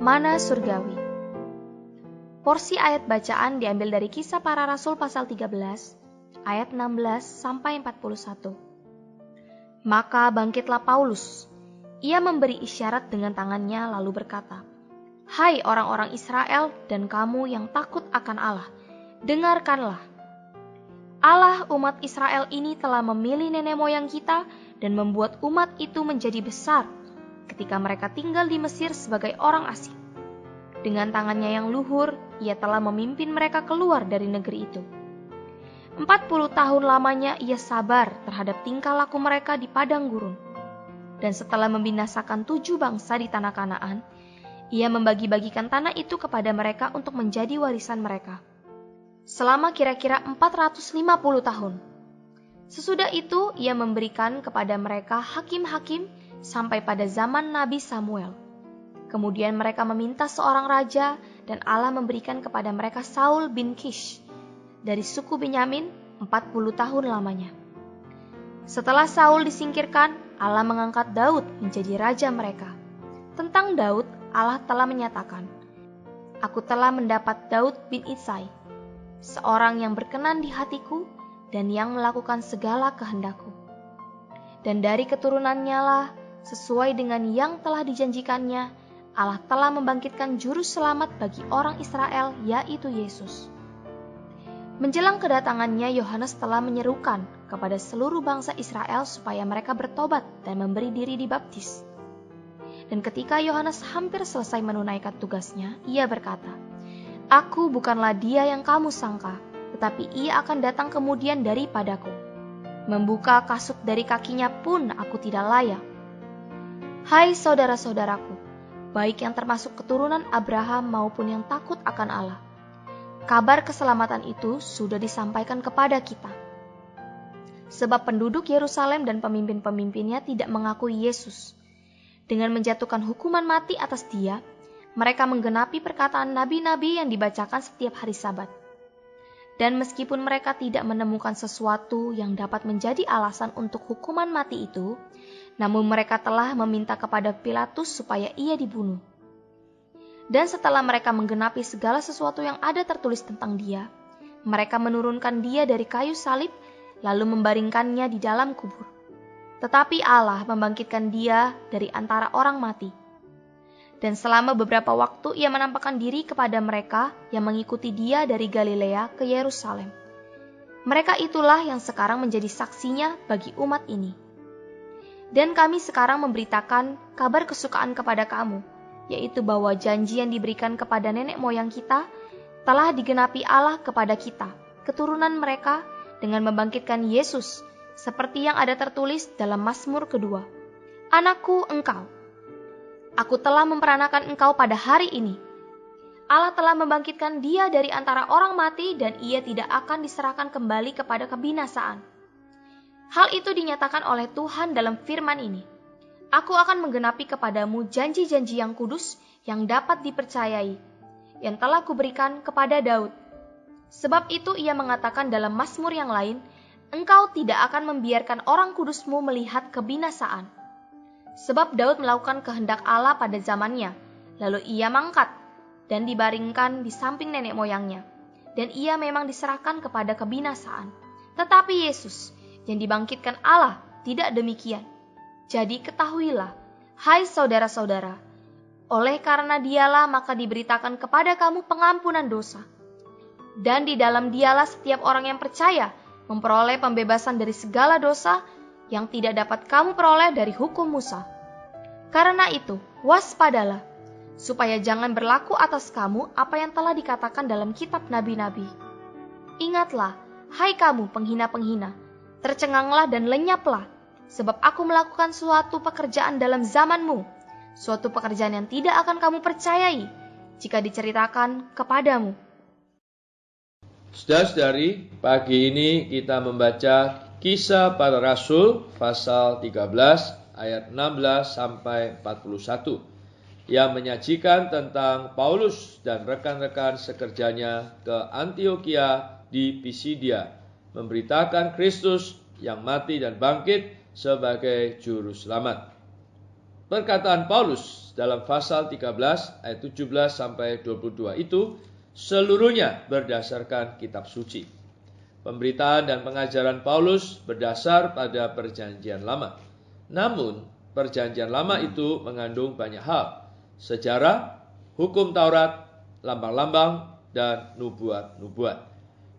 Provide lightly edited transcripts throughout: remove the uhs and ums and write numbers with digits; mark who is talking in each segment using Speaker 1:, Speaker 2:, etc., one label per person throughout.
Speaker 1: Mana surgawi. Porsi ayat bacaan diambil dari Kisah Para Rasul pasal 13, ayat 16 sampai 41. Maka bangkitlah Paulus. Ia memberi isyarat dengan tangannya lalu berkata, "Hai orang-orang Israel dan kamu yang takut akan Allah, dengarkanlah. Allah umat Israel ini telah memilih nenek moyang kita dan membuat umat itu menjadi besar ketika mereka tinggal di Mesir sebagai orang asing. Dengan tangannya yang luhur, ia telah memimpin mereka keluar dari negeri itu. 40 tahun lamanya ia sabar terhadap tingkah laku mereka di padang gurun. Dan setelah membinasakan 7 bangsa di tanah Kanaan, ia membagi-bagikan tanah itu kepada mereka untuk menjadi warisan mereka. Selama kira-kira 450 tahun. Sesudah itu ia memberikan kepada mereka hakim-hakim sampai pada zaman Nabi Samuel. Kemudian mereka meminta seorang raja dan Allah memberikan kepada mereka Saul bin Kish dari suku Benyamin 40 tahun lamanya. Setelah Saul disingkirkan, Allah mengangkat Daud menjadi raja mereka. Tentang Daud, Allah telah menyatakan, "Aku telah mendapat Daud bin Isai, seorang yang berkenan di hatiku dan yang melakukan segala kehendakku. Dan dari keturunannya lah, sesuai dengan yang telah dijanjikannya, Allah telah membangkitkan juru selamat bagi orang Israel, yaitu Yesus." Menjelang kedatangannya, Yohanes telah menyerukan kepada seluruh bangsa Israel supaya mereka bertobat dan memberi diri dibaptis. Dan ketika Yohanes hampir selesai menunaikan tugasnya, ia berkata, "Aku bukanlah dia yang kamu sangka, tetapi ia akan datang kemudian daripadaku. Membuka kasut dari kakinya pun aku tidak layak. Hai saudara-saudaraku, baik yang termasuk keturunan Abraham maupun yang takut akan Allah. Kabar keselamatan itu sudah disampaikan kepada kita. Sebab penduduk Yerusalem dan pemimpin-pemimpinnya tidak mengakui Yesus. Dengan menjatuhkan hukuman mati atas dia, mereka menggenapi perkataan nabi-nabi yang dibacakan setiap hari Sabat. Dan meskipun mereka tidak menemukan sesuatu yang dapat menjadi alasan untuk hukuman mati itu, namun mereka telah meminta kepada Pilatus supaya ia dibunuh. Dan setelah mereka menggenapi segala sesuatu yang ada tertulis tentang dia, mereka menurunkan dia dari kayu salib, lalu membaringkannya di dalam kubur. Tetapi Allah membangkitkan dia dari antara orang mati. Dan selama beberapa waktu ia menampakkan diri kepada mereka yang mengikuti dia dari Galilea ke Yerusalem. Mereka itulah yang sekarang menjadi saksinya bagi umat ini. Dan kami sekarang memberitakan kabar kesukaan kepada kamu, yaitu bahwa janji yang diberikan kepada nenek moyang kita telah digenapi Allah kepada kita, keturunan mereka, dengan membangkitkan Yesus, seperti yang ada tertulis dalam Mazmur kedua. Anakku engkau, aku telah memperanakan engkau pada hari ini. Allah telah membangkitkan dia dari antara orang mati dan ia tidak akan diserahkan kembali kepada kebinasaan. Hal itu dinyatakan oleh Tuhan dalam firman ini. Aku akan menggenapi kepadamu janji-janji yang kudus yang dapat dipercayai, yang telah kuberikan kepada Daud. Sebab itu ia mengatakan dalam Mazmur yang lain, engkau tidak akan membiarkan orang kudusmu melihat kebinasaan. Sebab Daud melakukan kehendak Allah pada zamannya, lalu ia mangkat dan dibaringkan di samping nenek moyangnya. Dan ia memang diserahkan kepada kebinasaan. Tetapi Yesus yang dibangkitkan Allah tidak demikian. Jadi ketahuilah, hai saudara-saudara, oleh karena dialah maka diberitakan kepada kamu pengampunan dosa. Dan di dalam dialah setiap orang yang percaya memperoleh pembebasan dari segala dosa yang tidak dapat kamu peroleh dari hukum Musa. Karena itu, waspadalah, supaya jangan berlaku atas kamu apa yang telah dikatakan dalam kitab nabi-nabi. Ingatlah, hai kamu penghina-penghina, tercenganglah dan lenyaplah, sebab aku melakukan suatu pekerjaan dalam zamanmu, suatu pekerjaan yang tidak akan kamu percayai jika diceritakan kepadamu.
Speaker 2: Saudara-saudari, pagi ini kita membaca Kisah Para Rasul pasal 13 ayat 16 sampai 41 yang menyajikan tentang Paulus dan rekan-rekan sekerjanya ke Antiokhia di Pisidia, memberitakan Kristus yang mati dan bangkit sebagai juru selamat. Perkataan Paulus dalam pasal 13 ayat 17 sampai 22 itu seluruhnya berdasarkan kitab suci. Pemberitaan dan pengajaran Paulus berdasar pada perjanjian lama. Namun, perjanjian lama itu mengandung banyak hal. Sejarah, hukum Taurat, lambang-lambang, dan nubuat-nubuat.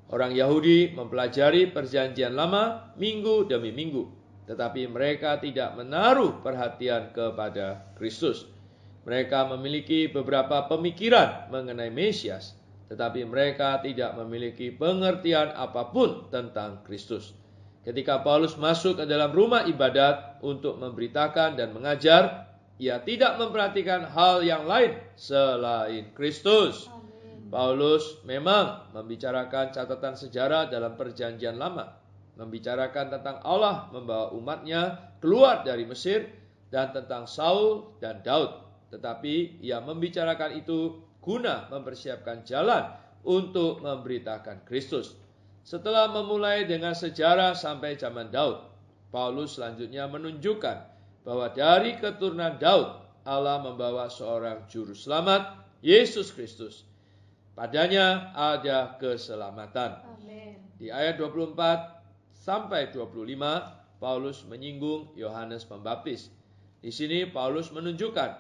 Speaker 2: Orang Yahudi mempelajari perjanjian lama minggu demi minggu, tetapi mereka tidak menaruh perhatian kepada Kristus. Mereka memiliki beberapa pemikiran mengenai Mesias, tetapi mereka tidak memiliki pengertian apapun tentang Kristus. Ketika Paulus masuk ke dalam rumah ibadat untuk memberitakan dan mengajar, ia tidak memperhatikan hal yang lain selain Kristus. Paulus memang membicarakan catatan sejarah dalam perjanjian lama, membicarakan tentang Allah membawa umatnya keluar dari Mesir dan tentang Saul dan Daud. Tetapi ia membicarakan itu guna mempersiapkan jalan untuk memberitakan Kristus. Setelah memulai dengan sejarah sampai zaman Daud, Paulus selanjutnya menunjukkan bahwa dari keturunan Daud, Allah membawa seorang juru selamat, Yesus Kristus. Padanya ada keselamatan.
Speaker 1: Amin.
Speaker 2: Di ayat 24 sampai 25, Paulus menyinggung Yohanes Pembaptis. Di sini Paulus menunjukkan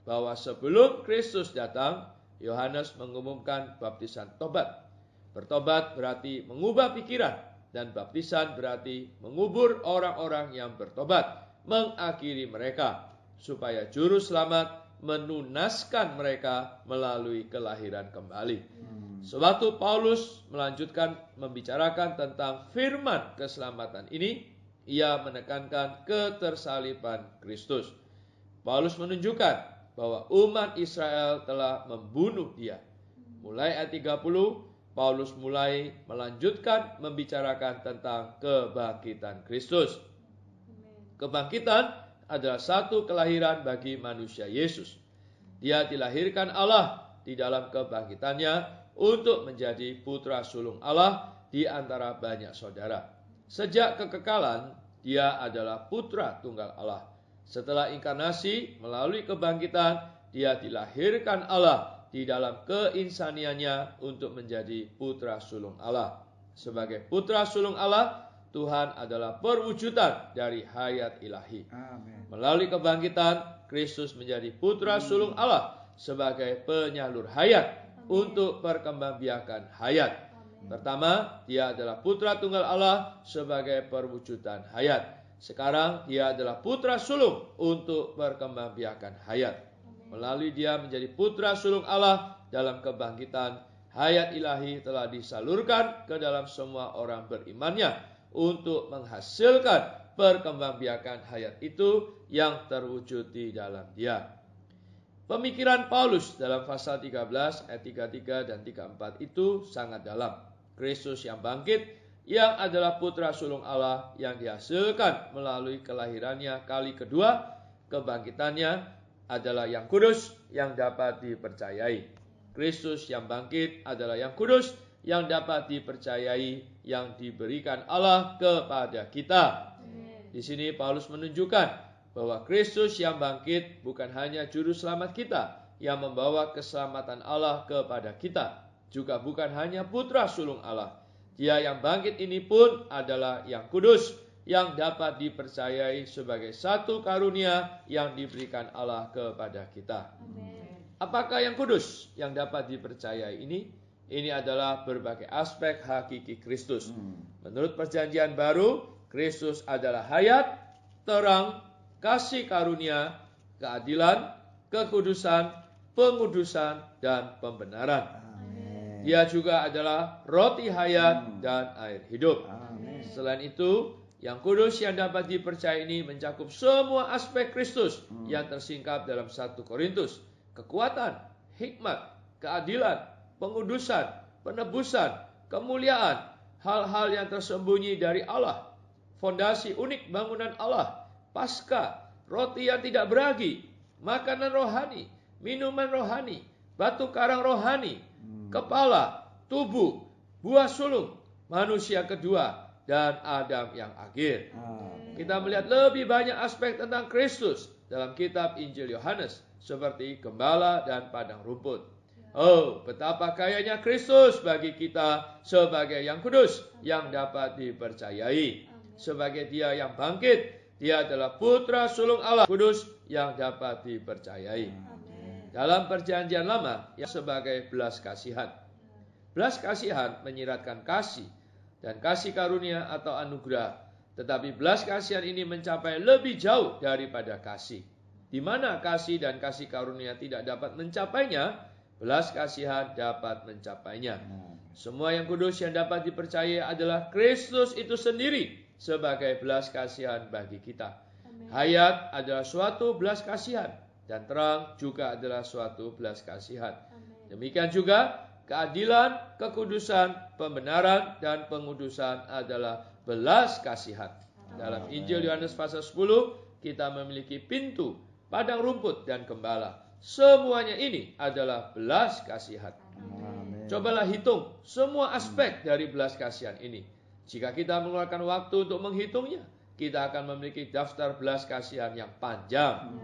Speaker 2: bahwa sebelum Kristus datang, Yohanes mengumumkan baptisan tobat. Bertobat berarti mengubah pikiran, dan baptisan berarti mengubur orang-orang yang bertobat, mengakhiri mereka, supaya juru selamat menunaskan mereka melalui kelahiran kembali. Sewaktu Paulus melanjutkan membicarakan tentang firman keselamatan ini, ia menekankan ketersaliban Kristus. Paulus menunjukkan bahwa umat Israel telah membunuh dia. Mulai ayat 30, Paulus mulai melanjutkan membicarakan tentang kebangkitan Kristus. Kebangkitan adalah satu kelahiran bagi manusia Yesus. Dia dilahirkan Allah di dalam kebangkitannya untuk menjadi putra sulung Allah di antara banyak saudara. Sejak kekekalan, dia adalah putra tunggal Allah. Setelah inkarnasi melalui kebangkitan, dia dilahirkan Allah di dalam keinsaniannya untuk menjadi putra sulung Allah. Sebagai putra sulung Allah, Tuhan adalah perwujudan dari hayat ilahi.
Speaker 3: Amin.
Speaker 2: Melalui kebangkitan, Kristus menjadi putra sulung Allah sebagai penyalur hayat untuk perkembangbiakan hayat. Pertama, dia adalah putra tunggal Allah sebagai perwujudan hayat. Sekarang dia adalah putra sulung untuk perkembangbiakan hayat. Melalui dia menjadi putra sulung Allah dalam kebangkitan, hayat ilahi telah disalurkan ke dalam semua orang berimannya untuk menghasilkan perkembangbiakan hayat itu yang terwujud di dalam dia. Pemikiran Paulus dalam pasal 13 ayat 33 dan 34 itu sangat dalam. Kristus yang bangkit, yang adalah putra sulung Allah yang dihasilkan melalui kelahirannya kali kedua, kebangkitannya adalah yang kudus yang dapat dipercayai. Kristus yang bangkit adalah yang kudus yang dapat dipercayai, yang diberikan Allah kepada kita. Di sini Paulus menunjukkan bahwa Kristus yang bangkit bukan hanya juru selamat kita yang membawa keselamatan Allah kepada kita, juga bukan hanya putra sulung Allah. Dia yang bangkit ini pun adalah yang kudus, yang dapat dipercayai sebagai satu karunia yang diberikan Allah kepada kita. Apakah yang kudus yang dapat dipercayai ini? Ini adalah berbagai aspek hakiki Kristus. Menurut perjanjian baru, Kristus adalah hayat, terang, kasih karunia, keadilan, kekudusan, pengudusan, dan pembenaran.
Speaker 3: Amin.
Speaker 2: Dia juga adalah roti hayat dan air hidup.
Speaker 3: Amin.
Speaker 2: Selain itu, yang kudus yang dapat dipercayai ini mencakup semua aspek Kristus yang tersingkap dalam 1 Korintus. Kekuatan, hikmat, keadilan, pengudusan, penebusan, kemuliaan, hal-hal yang tersembunyi dari Allah, fondasi unik bangunan Allah, Paskah, roti yang tidak beragi, makanan rohani, minuman rohani, batu karang rohani, kepala, tubuh, buah sulung, manusia kedua, dan Adam yang akhir.
Speaker 3: Amin.
Speaker 2: Kita melihat lebih banyak aspek tentang Kristus dalam kitab Injil Yohanes, seperti gembala dan padang rumput. Oh, betapa kayanya Kristus bagi kita sebagai yang kudus, yang dapat dipercayai. Sebagai Dia yang bangkit, Dia adalah putra sulung Allah kudus yang dapat dipercayai. Dalam perjanjian lama, yang sebagai belas kasihan. Belas kasihan menyiratkan kasih dan kasih karunia atau anugerah. Tetapi belas kasihan ini mencapai lebih jauh daripada kasih. Di mana kasih dan kasih karunia tidak dapat mencapainya, belas kasihan dapat mencapainya. Semua yang kudus yang dapat dipercayai adalah Kristus itu sendiri sebagai belas kasihan bagi kita. Hayat adalah suatu belas kasihan dan terang juga adalah suatu belas kasihan. Demikian juga keadilan, kekudusan, pembenaran, dan pengudusan adalah belas kasihan. Dalam Injil Yohanes pasal 10, kita memiliki pintu, padang rumput, dan gembala. Semuanya ini adalah belas kasihan. Cobalah hitung semua aspek dari belas kasihan ini. Jika kita mengeluarkan waktu untuk menghitungnya, kita akan memiliki daftar belas kasihan yang panjang.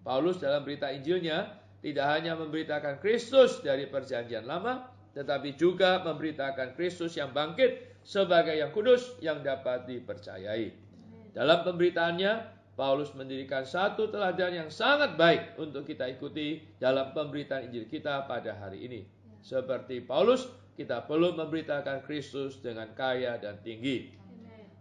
Speaker 2: Paulus dalam berita Injilnya tidak hanya memberitakan Kristus dari perjanjian lama, tetapi juga memberitakan Kristus yang bangkit sebagai yang kudus yang dapat dipercayai. Dalam pemberitaannya, Paulus mendirikan satu teladan yang sangat baik untuk kita ikuti dalam pemberitaan Injil kita pada hari ini. Seperti Paulus, kita perlu memberitakan Kristus dengan kaya dan tinggi.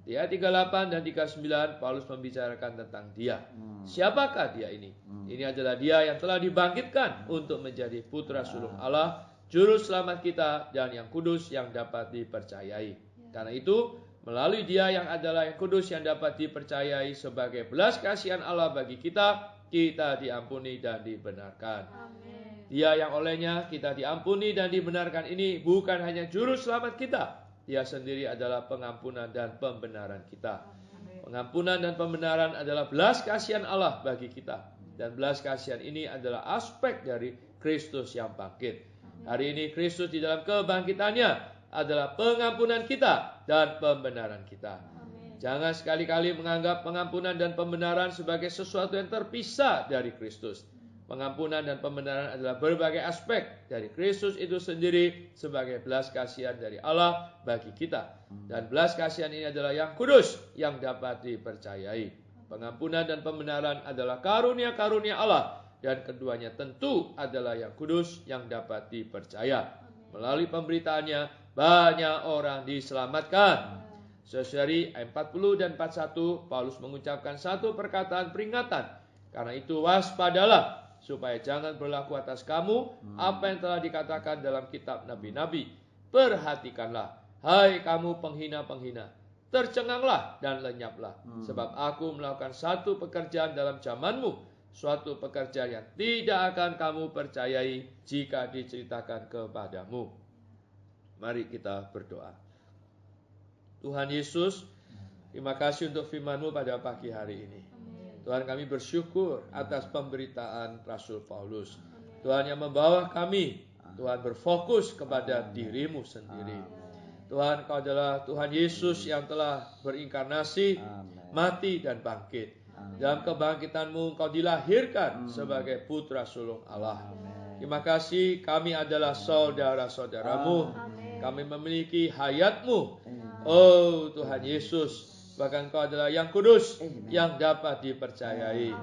Speaker 2: Di ayat 38 dan 39, Paulus membicarakan tentang Dia. Siapakah Dia ini? Ini adalah Dia yang telah dibangkitkan untuk menjadi putra sulung Allah, juru selamat kita, dan yang kudus yang dapat dipercayai. Karena itu, melalui Dia yang adalah yang kudus yang dapat dipercayai sebagai belas kasihan Allah bagi kita, kita diampuni dan dibenarkan. Dia yang olehnya kita diampuni dan dibenarkan ini bukan hanya juru selamat kita. Dia sendiri adalah pengampunan dan pembenaran kita. Pengampunan dan pembenaran adalah belas kasihan Allah bagi kita. Dan belas kasihan ini adalah aspek dari Kristus yang bangkit. Hari ini Kristus di dalam kebangkitannya adalah pengampunan kita dan pembenaran kita. Jangan sekali-kali menganggap pengampunan dan pembenaran sebagai sesuatu yang terpisah dari Kristus. Pengampunan dan pembenaran adalah berbagai aspek dari Kristus itu sendiri sebagai belas kasihan dari Allah bagi kita. Dan belas kasihan ini adalah yang kudus yang dapat dipercayai. Pengampunan dan pembenaran adalah karunia-karunia Allah. Dan keduanya tentu adalah yang kudus yang dapat dipercaya. Melalui pemberitaannya banyak orang diselamatkan. Sesuai ayat 40 dan 41, Paulus mengucapkan satu perkataan peringatan. Karena itu waspadalah, supaya jangan berlaku atas kamu apa yang telah dikatakan dalam kitab nabi-nabi. Perhatikanlah, hai kamu penghina-penghina, tercenganglah dan lenyaplah. Sebab aku melakukan satu pekerjaan dalam zamanmu, suatu pekerjaan yang tidak akan kamu percayai jika diceritakan kepadamu. Mari kita berdoa. Tuhan Yesus, terima kasih untuk firman-Mu pada pagi hari ini. Tuhan, kami bersyukur atas pemberitaan Rasul Paulus. Tuhan yang membawa kami, Tuhan berfokus kepada diri-Mu sendiri. Tuhan, Kau adalah Tuhan Yesus yang telah berinkarnasi, mati dan bangkit. Dalam kebangkitan-Mu Kau dilahirkan sebagai putra sulung Allah. Terima kasih, kami adalah saudara-saudara-Mu. Kami memiliki hayat-Mu. Oh Tuhan Yesus, bahkan Kau adalah yang kudus yang dapat dipercayai.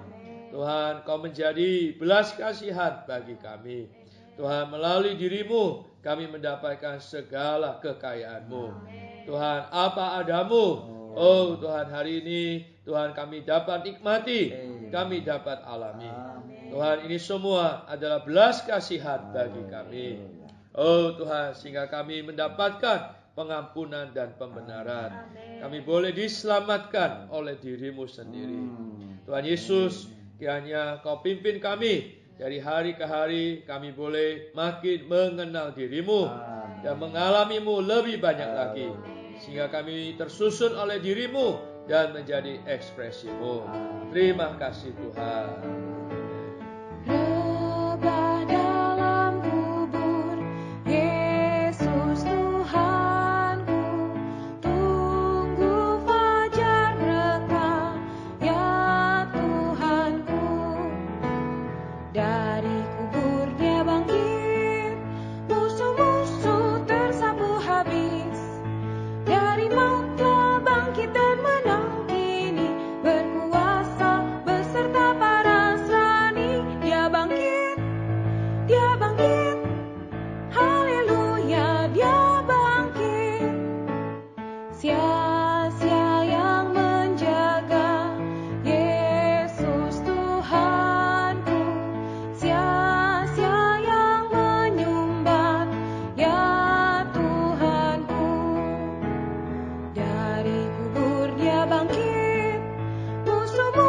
Speaker 2: Tuhan, Kau menjadi belas kasihan bagi kami. Tuhan, melalui diri-Mu kami mendapatkan segala kekayaan-Mu. Tuhan, apa adamu. Oh Tuhan, hari ini Tuhan kami dapat nikmati, kami dapat alami. Tuhan, ini semua adalah belas kasihan bagi kami. Oh Tuhan, sehingga kami mendapatkan pengampunan dan pembenaran. Kami boleh diselamatkan oleh diri-Mu sendiri. Tuhan Yesus, kiranya Kau pimpin kami dari hari ke hari. Kami boleh makin mengenal diri-Mu dan mengalami-Mu lebih banyak lagi, sehingga kami tersusun oleh diri-Mu dan menjadi ekspresi-Mu. Terima kasih Tuhan.
Speaker 4: Yesus Tuhanku, tunggu
Speaker 1: semua